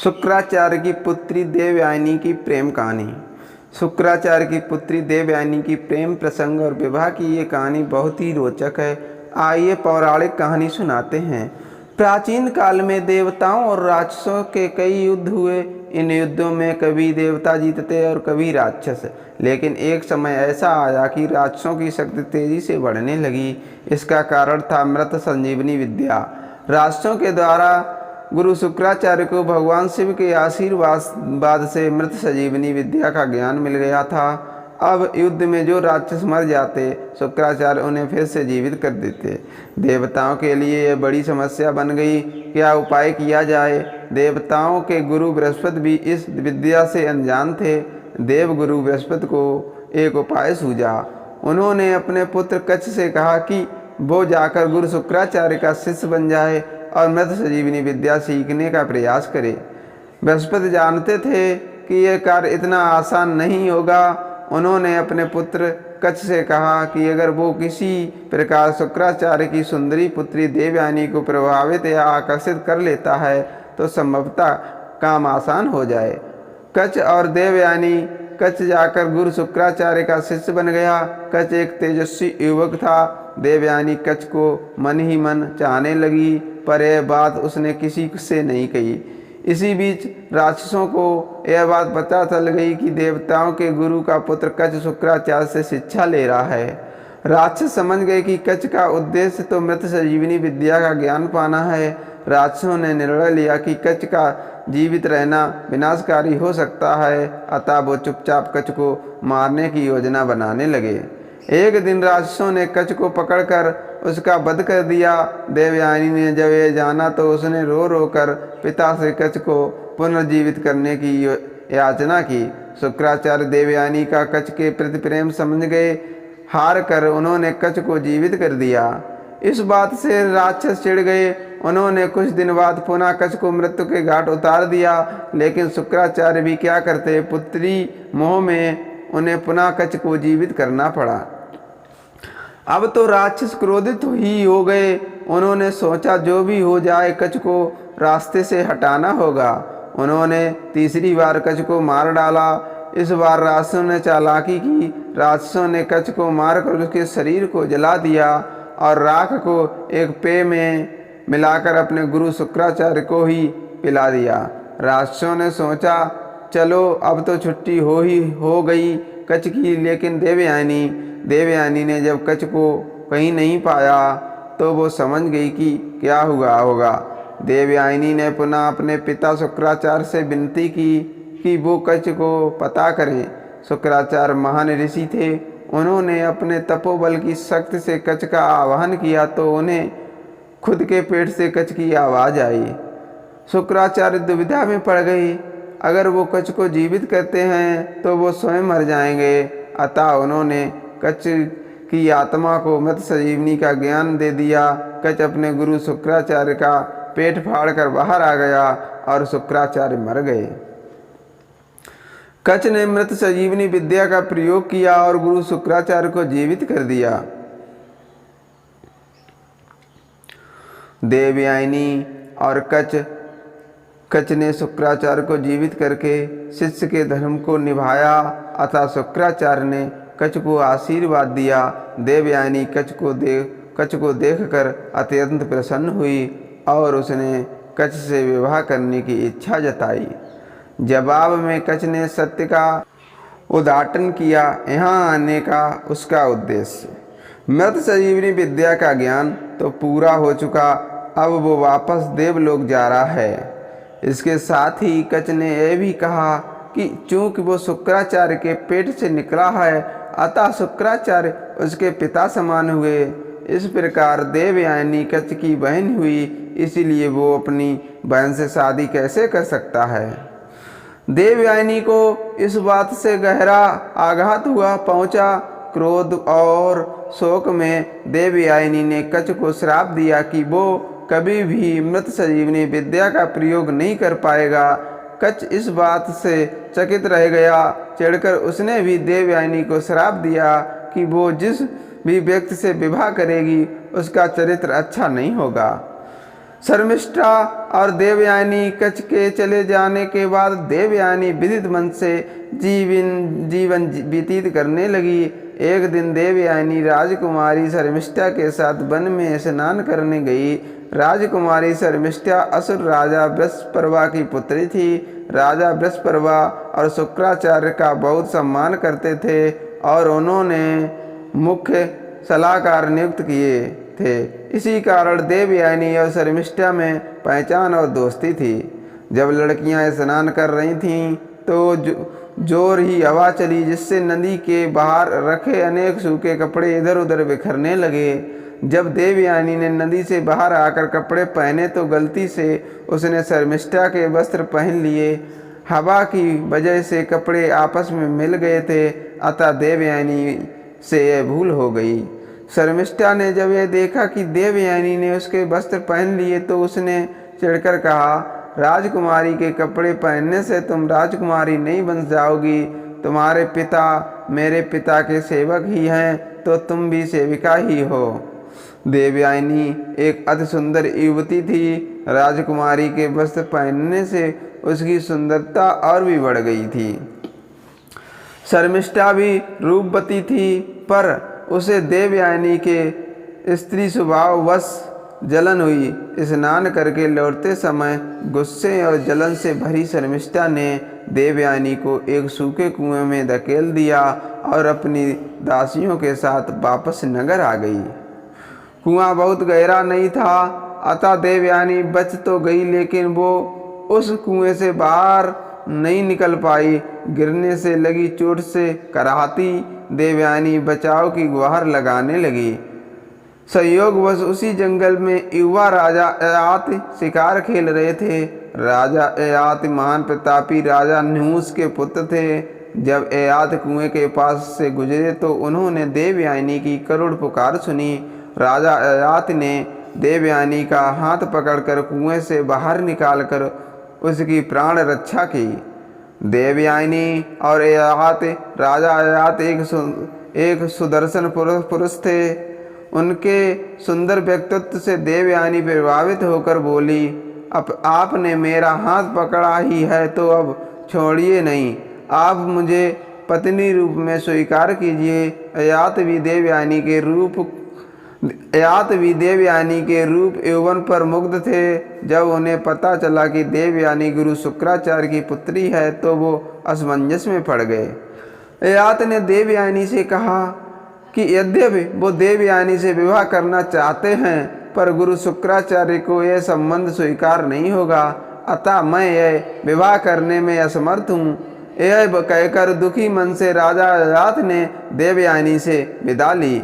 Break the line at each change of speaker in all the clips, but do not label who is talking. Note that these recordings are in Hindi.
शुक्राचार्य की पुत्री देवयानी की प्रेम कहानी। शुक्राचार्य की पुत्री देवयानी की प्रेम प्रसंग और विवाह की ये कहानी बहुत ही रोचक है। आइए पौराणिक कहानी सुनाते हैं। प्राचीन काल में देवताओं और राक्षसों के कई युद्ध हुए। इन युद्धों में कभी देवता जीतते और कभी राक्षस। लेकिन एक समय ऐसा आया कि राक्षसों की शक्ति तेजी से बढ़ने लगी। इसका कारण था मृत संजीवनी विद्या। राक्षसों के द्वारा गुरु शुक्राचार्य को भगवान शिव के आशीर्वाद से मृत संजीवनी विद्या का ज्ञान मिल गया था। अब युद्ध में जो राक्षस मर जाते, शुक्राचार्य उन्हें फिर से जीवित कर देते। देवताओं के लिए यह बड़ी समस्या बन गई। क्या उपाय किया जाए? देवताओं के गुरु बृहस्पति भी इस विद्या से अनजान थे। देवगुरु बृहस्पति को एक उपाय सूझा। उन्होंने अपने पुत्र कच्छ से कहा कि वो जाकर गुरु शुक्राचार्य का शिष्य बन जाए और मृत संजीवनी विद्या सीखने का प्रयास करे। बृहस्पति जानते थे कि यह कार्य इतना आसान नहीं होगा। उन्होंने अपने पुत्र कच्छ से कहा कि अगर वो किसी प्रकार शुक्राचार्य की सुंदरी पुत्री देवयानी को प्रभावित या आकर्षित कर लेता है तो संभवतः काम आसान हो जाए। कच्छ और देवयानी कच्छ जाकर गुरु शुक्राचार्य का शिष्य बन गया। कच्छ एक तेजस्वी युवक था। देवयानी कच्छ को मन ही मन चाहने लगी, पर यह बात उसने किसी से नहीं कही। इसी बीच राक्षसों को यह बात पता चल गई कि देवताओं के गुरु का पुत्र कच्छ शुक्राचार्य से शिक्षा ले रहा है। राक्षस समझ गए कि कच्छ का उद्देश्य तो मृत संजीवनी विद्या का ज्ञान पाना है। राक्षसों ने निर्णय लिया कि कच्छ का जीवित रहना विनाशकारी हो सकता है, अतः वो चुपचाप कच्छ को मारने की योजना बनाने लगे। एक दिन राक्षसों ने कच्छ को पकड़कर उसका वध कर दिया। देवयानी ने जब यह जाना तो उसने रो रो कर पिता से कच्छ को पुनर्जीवित करने की याचना की। शुक्राचार्य देवयानी का कच्छ के प्रति प्रेम समझ गए। हार कर उन्होंने कच्छ को जीवित कर दिया। इस बात से राक्षस चिढ़ गए। उन्होंने कुछ दिन बाद पुनः कच्छ को मृत्यु के घाट उतार दिया। लेकिन शुक्राचार्य भी क्या करते, पुत्री मोह में उन्हें पुनः कच्छ को जीवित करना पड़ा। अब तो राक्षस क्रोधित ही हो गए। उन्होंने सोचा जो भी हो जाए कच्छ को रास्ते से हटाना होगा। उन्होंने तीसरी बार कच्छ को मार डाला। इस बार राक्षसों ने चालाकी की। राक्षसों ने कच्छ को मारकर उसके शरीर को जला दिया और राख को एक पेय में मिलाकर अपने गुरु शुक्राचार्य को ही पिला दिया। राक्षसों ने सोचा चलो अब तो छुट्टी हो गई कच्छ की। लेकिन देवयानी ने जब कच्छ को कहीं नहीं पाया तो वो समझ गई कि क्या हुआ होगा। देवयानी ने पुनः अपने पिता शुक्राचार्य से विनती की कि वो कच्छ को पता करें। शुक्राचार्य महान ऋषि थे। उन्होंने अपने तपोबल की शक्ति से कच्छ का आवाहन किया तो उन्हें खुद के पेट से कच्छ की आवाज़ आई। शुक्राचार्य दुविधा में पड़ गई। अगर वो कच्छ को जीवित करते हैं तो वो स्वयं मर जाएंगे। अतः उन्होंने कच्छ की आत्मा को मृत संजीवनी का ज्ञान दे दिया। कच्छ अपने गुरु शुक्राचार्य का पेट फाड़कर बाहर आ गया और शुक्राचार्य मर गए। कच्छ ने मृत संजीवनी विद्या का प्रयोग किया और गुरु शुक्राचार्य को जीवित कर दिया। देवयानी और कच्छ ने शुक्राचार्य को जीवित करके शिष्य के धर्म को निभाया। अतः शुक्राचार्य ने कच्छ को आशीर्वाद दिया। देवयानी कच्छ को देखकर अत्यंत प्रसन्न हुई और उसने कच्छ से विवाह करने की इच्छा जताई। जवाब में कच्छ ने सत्य का उद्घाटन किया। यहाँ आने का उसका उद्देश्य मृत संजीवनी विद्या का ज्ञान तो पूरा हो चुका। अब वो वापस देवलोक जा रहा है। इसके साथ ही कच्छ ने यह भी कहा कि चूंकि वो शुक्राचार्य के पेट से निकला है अतः शुक्राचार्य उसके पिता समान हुए। इस प्रकार देवयानी कच्छ की बहन हुई, इसीलिए वो अपनी बहन से शादी कैसे कर सकता है। देवयानी को इस बात से गहरा आघात पहुंचा। क्रोध और शोक में देवयानी ने कच्छ को श्राप दिया कि वो कभी भी मृत संजीवनी विद्या का प्रयोग नहीं कर पाएगा। कच्छ इस बात से चकित रह गया। चिढ़कर उसने भी देवयानी को श्राप दिया कि वो जिस भी व्यक्ति से विवाह करेगी उसका चरित्र अच्छा नहीं होगा। शर्मिष्ठा और देवयानी कच्छ के चले जाने के बाद देवयानी विदित मन से जीवन व्यतीत करने लगी। एक दिन देवयानी राजकुमारी शर्मिष्ठा के साथ वन में स्नान करने गई। राजकुमारी शर्मिष्ठा असुर राजा वृषपर्वा की पुत्री थी। राजा वृषपर्वा और शुक्राचार्य का बहुत सम्मान करते थे और उन्होंने मुख्य सलाहकार नियुक्त किए थे। इसी कारण देवयानी और शर्मिष्ठा में पहचान और दोस्ती थी। जब लड़कियां स्नान कर रही थीं तो जोर ही हवा चली, जिससे नदी के बाहर रखे अनेक सूखे कपड़े इधर उधर बिखरने लगे। जब देवयानी ने नदी से बाहर आकर कपड़े पहने तो गलती से उसने शर्मिष्ठा के वस्त्र पहन लिए। हवा की वजह से कपड़े आपस में मिल गए थे, अतः देवयानी से यह भूल हो गई। शर्मिष्ठा ने जब यह देखा कि देवयानी ने उसके वस्त्र पहन लिए तो उसने चिढ़कर कहा, राजकुमारी के कपड़े पहनने से तुम राजकुमारी नहीं बन जाओगी। तुम्हारे पिता मेरे पिता के सेवक ही हैं तो तुम भी सेविका ही हो। देवयानी एक अति सुंदर युवती थी। राजकुमारी के वस्त्र पहनने से उसकी सुंदरता और भी बढ़ गई थी। शर्मिष्ठा भी रूपवती थी, पर उसे देवयानी के स्त्री स्वभाव वश जलन हुई। स्नान करके लौटते समय गुस्से और जलन से भरी शर्मिष्ठा ने देवयानी को एक सूखे कुएं में धकेल दिया और अपनी दासियों के साथ वापस नगर आ गई। कुआं बहुत गहरा नहीं था, अतः देवयानी बच तो गई, लेकिन वो उस कुएं से बाहर नहीं निकल पाई। गिरने से लगी चोट से कराहती देवयानी बचाव की गुहार लगाने लगी। संयोगवश उसी जंगल में युवा राजा ययात शिकार खेल रहे थे। राजा ययात महान प्रतापी राजा न्यूस के पुत्र थे। जब ययात कुएं के पास से गुजरे तो उन्होंने देवयानी की करुण पुकार सुनी। राजा ययात ने देवयानी का हाथ पकड़कर कुएं से बाहर निकालकर उसकी प्राण रक्षा की। देवयानी और ययात राजा ययात एक सुदर्शन पुरुष थे। उनके सुंदर व्यक्तित्व से देवयानी प्रभावित होकर बोली, अब आपने मेरा हाथ पकड़ा ही है तो अब छोड़िए नहीं, आप मुझे पत्नी रूप में स्वीकार कीजिए। ययात भी देवयानी के रूप यौवन पर मुग्ध थे। जब उन्हें पता चला कि देवयानी गुरु शुक्राचार्य की पुत्री है तो वो असमंजस में पड़ गए। ययात ने देवयानी से कहा कि यद्यपि वो देवयानी से विवाह करना चाहते हैं पर गुरु शुक्राचार्य को यह संबंध स्वीकार नहीं होगा, अतः मैं यह विवाह करने में असमर्थ हूँ। यह कहकर दुखी मन से राजा ययात ने देवयानी से विदा ली।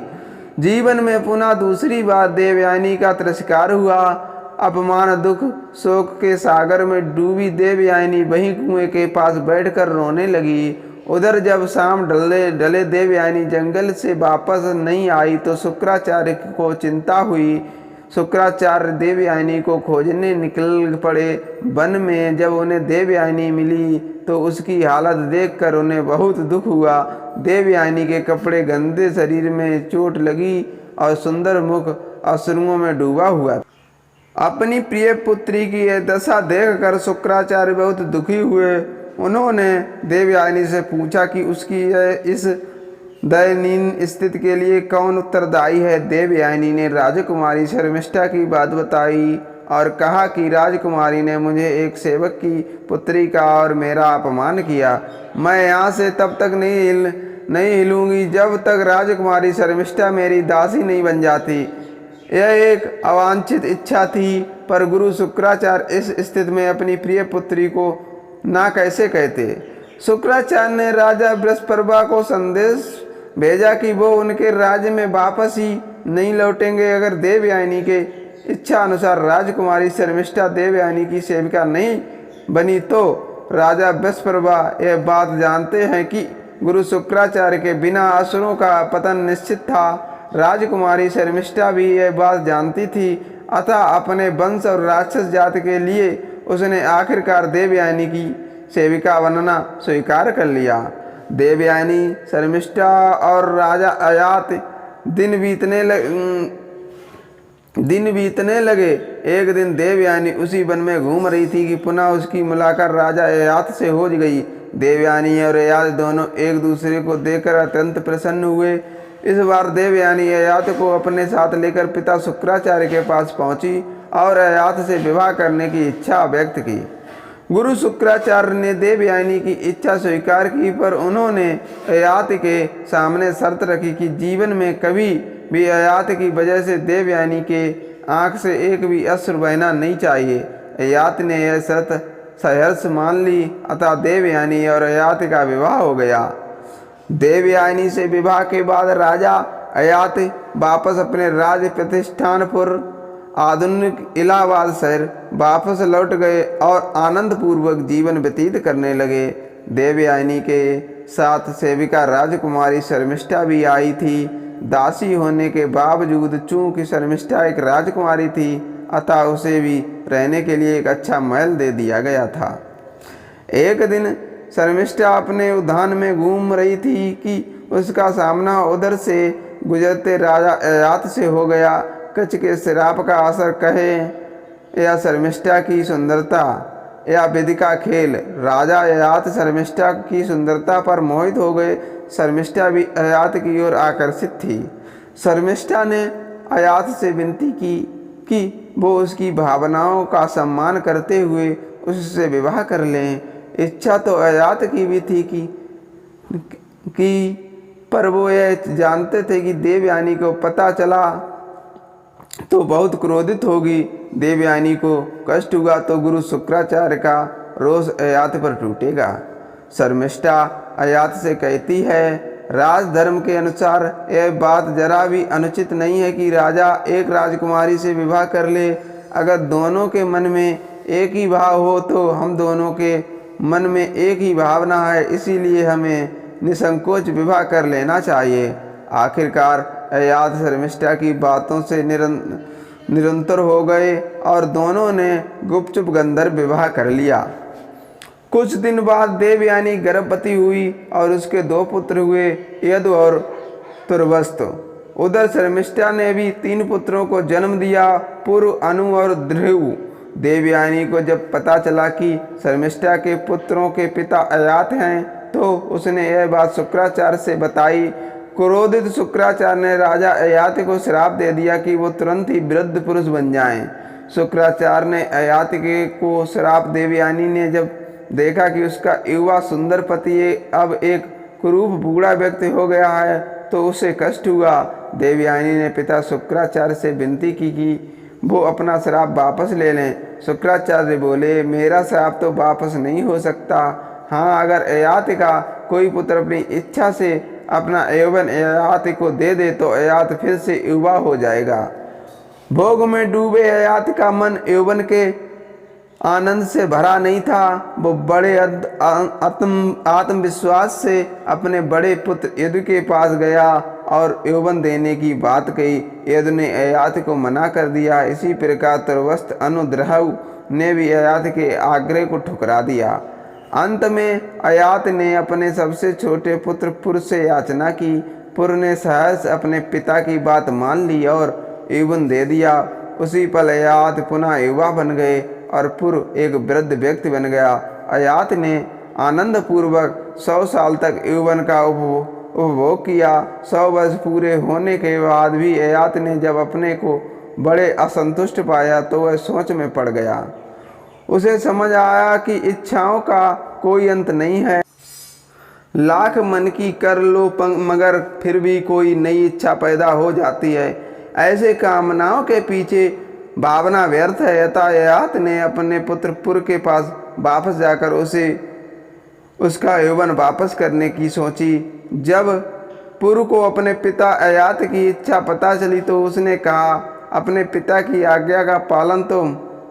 जीवन में पुनः दूसरी बार देवयानी का तिरस्कार हुआ। अपमान दुख शोक के सागर में डूबी देवयानी वहीं कुएं के पास बैठकर रोने लगी। उधर जब शाम ढले देवयानी जंगल से वापस नहीं आई तो शुक्राचार्य को चिंता हुई। शुक्राचार्य देवयानी को खोजने निकल पड़े। वन में जब उन्हें देवयानी मिली तो उसकी हालत देखकर उन्हें बहुत दुख हुआ। देवयानी के कपड़े गंदे, शरीर में चोट लगी और सुंदर मुख अश्रुओं में डूबा हुआ। अपनी प्रिय पुत्री की यह दशा देखकर शुक्राचार्य बहुत दुखी हुए। उन्होंने देवयानी से पूछा कि उसकी इस दयनीय स्थिति के लिए कौन उत्तरदायी है। देवयानी ने राजकुमारी शर्मिष्ठा की बात बताई और कहा कि राजकुमारी ने मुझे एक सेवक की पुत्री का और मेरा अपमान किया। मैं यहाँ से तब तक नहीं हिलूंगी जब तक राजकुमारी शर्मिष्ठा मेरी दासी नहीं बन जाती। यह एक अवांछित इच्छा थी, पर गुरु शुक्राचार्य इस स्थिति में अपनी प्रिय पुत्री को ना कैसे कहते। शुक्राचार्य ने राजा वृषपर्वा को संदेश भेजा कि वो उनके राज्य में वापस ही नहीं लौटेंगे अगर देवयानी के इच्छा अनुसार राजकुमारी शर्मिष्ठा देवयानी की सेविका नहीं बनी। तो राजा वृषपर्वा यह बात जानते हैं कि गुरु शुक्राचार्य के बिना असुरों का पतन निश्चित था। राजकुमारी शर्मिष्ठा भी यह बात जानती थी, अतः अपने वंश और राक्षस जाति के लिए उसने आखिरकार देवयानी की सेविका बनना स्वीकार कर लिया। देवयानी, शर्मिष्ठा और राजा ययात दिन दिन बीतने लगे। एक दिन देवयानी उसी वन में घूम रही थी कि पुनः उसकी मुलाकात राजा ययाति से हो गई। देवयानी और ययाति दोनों एक दूसरे को देखकर अत्यंत प्रसन्न हुए। इस बार देवयानी ययाति को अपने साथ लेकर पिता शुक्राचार्य के पास पहुंची और ययाति से विवाह करने की इच्छा व्यक्त की। गुरु शुक्राचार्य ने देवयानी की इच्छा स्वीकार की, पर उन्होंने ययाति के सामने शर्त रखी कि जीवन में कभी भी ययाति की वजह से देवयानी के आंख से एक भी अश्रु बहना नहीं चाहिए। ययाति ने यह शर्त सहर्ष मान ली, अतः देवयानी और ययाति का विवाह हो गया। देवयानी से विवाह के बाद राजा ययाति वापस अपने राज प्रतिष्ठानपुर आधुनिक इलाहाबाद शहर वापस लौट गए और आनंद पूर्वक जीवन व्यतीत करने लगे। देवयानी के साथ सेविका राजकुमारी शर्मिष्ठा भी आई थी। दासी होने के बावजूद चूंकि शर्मिष्ठा एक राजकुमारी थी, अतः उसे भी रहने के लिए एक अच्छा महल दे दिया गया था। एक दिन शर्मिष्ठा अपने उद्यान में घूम रही थी कि उसका सामना उधर से गुजरते राजा ययाति से हो गया। कच्छ के श्राप का असर कहे या शर्मिष्ठा की सुंदरता या विधि का खेल, राजा ययाति शर्मिष्ठा की सुंदरता पर मोहित हो गए। शर्मिष्ठा भी ययाति की ओर आकर्षित थी। शर्मिष्ठा ने ययाति से विनती की कि वो उसकी भावनाओं का सम्मान करते हुए उससे विवाह कर लें। इच्छा तो ययाति की भी थी कि पर वो यह जानते थे कि देवयानी को पता चला तो बहुत क्रोधित होगी। देवयानी को कष्ट हुआ तो गुरु शुक्राचार्य का रोष ययाति पर टूटेगा। शर्मिष्ठा ययाति से कहती है, राजधर्म के अनुसार यह बात जरा भी अनुचित नहीं है कि राजा एक राजकुमारी से विवाह कर ले। अगर दोनों के मन में एक ही भाव हो तो हम दोनों के मन में एक ही भावना है, इसीलिए हमें निसंकोच विवाह कर लेना चाहिए। आखिरकार ययाति शर्मिष्ठा की बातों से निरंतर हो गए और दोनों ने गुपचुप गंधर्व विवाह कर लिया। कुछ दिन बाद देवयानी गर्भवती हुई और उसके 2 पुत्र हुए, यदु और तुर्वस्त। उधर शर्मिष्ठा ने भी 3 पुत्रों को जन्म दिया, पुरु, अनु और ध्रुव। देवयानी को जब पता चला कि शर्मिष्ठा के पुत्रों के पिता ययाति हैं तो उसने यह बात शुक्राचार्य से बताई। क्रोधित शुक्राचार्य ने राजा ययाति को श्राप दे दिया कि वो तुरंत ही वृद्ध पुरुष बन जाएं। शुक्राचार्य ने ययाति को श्राप देवयानी ने जब देखा कि उसका युवा सुंदर पति अब एक कुरूप बूढ़ा व्यक्ति हो गया है तो उसे कष्ट हुआ। देवयानी ने पिता शुक्राचार्य से विनती की कि वो अपना श्राप वापस ले लें। शुक्राचार्य बोले, मेरा श्राप तो वापस नहीं हो सकता। हाँ, अगर ययाति का कोई पुत्र अपनी इच्छा से अपना यौवन ययाति को दे दे तो ययाति फिर से युवा हो जाएगा। भोग में डूबे ययाति का मन यौवन के आनंद से भरा नहीं था। वो बड़े आत्मविश्वास से अपने बड़े पुत्र यदु के पास गया और यौवन देने की बात कही। यदु ने ययाति को मना कर दिया। इसी प्रकार तुर्वस्त, अनु, ध्रुव ने भी ययाति के आग्रह को ठुकरा दिया। अंत में ययाति ने अपने सबसे छोटे पुत्र पुर से याचना की। पुर ने सहर्ष अपने पिता की बात मान ली और यौवन दे दिया। उसी पल ययाति पुनः युवा बन गए और पुर एक वृद्ध व्यक्ति बन गया। ययाति ने आनंद पूर्वक 100 साल तक यौवन का उपभोग किया। 100 वर्ष पूरे होने के बाद भी ययाति ने जब अपने को बड़े असंतुष्ट पाया तो वह सोच में पड़ गया। उसे समझ आया कि इच्छाओं का कोई अंत नहीं है। लाख मन की कर लो मगर फिर भी कोई नई इच्छा पैदा हो जाती है। ऐसे कामनाओं के पीछे भावना व्यर्थ है। अतः ययाति ने अपने पुत्र पुर के पास वापस जाकर उसका यौवन वापस करने की सोची। जब पुर को अपने पिता ययाति की इच्छा पता चली तो उसने कहा, अपने पिता की आज्ञा का पालन तो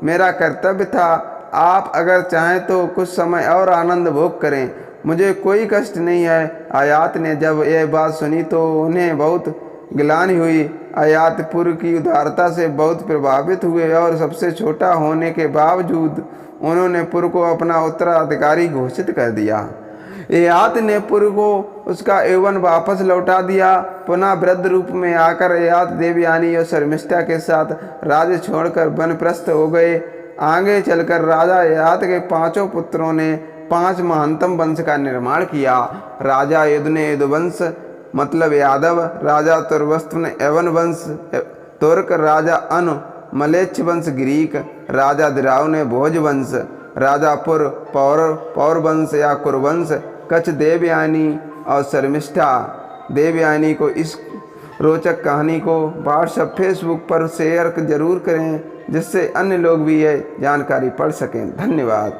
मेरा कर्तव्य था। आप अगर चाहें तो कुछ समय और आनंद भोग करें, मुझे कोई कष्ट नहीं है। ययाति ने जब यह बात सुनी तो उन्हें बहुत ग्लानि हुई। ययाति पुर की उदारता से बहुत प्रभावित हुए और सबसे छोटा होने के बावजूद उन्होंने पुर को अपना उत्तराधिकारी घोषित कर दिया। ययाति ने पुर को उसका यौवन वापस लौटा दिया। पुनः वृद्ध रूप में आकर ययाति देवयानी और शर्मिष्ठा के साथ राज्य छोड़कर वनप्रस्थ हो गए। आगे चलकर राजा ययाति के 5 पुत्रों ने 5 महानतम वंश का निर्माण किया। राजा युध ने यदुवंश मतलब यादव, राजा तुर्वस्त ने यवन वंश तुर्क, राजा अनु मलेच्छ वंश ग्रीक, राजा दिराव ने भोज वंश, राजा पुर पौर वंश या कुरवंश, कच्छ देवयानी और शर्मिष्ठा देवयानी को। इस रोचक कहानी को व्हाट्सएप फेसबुक पर शेयर जरूर करें, जिससे अन्य लोग भी ये जानकारी पढ़ सकें। धन्यवाद।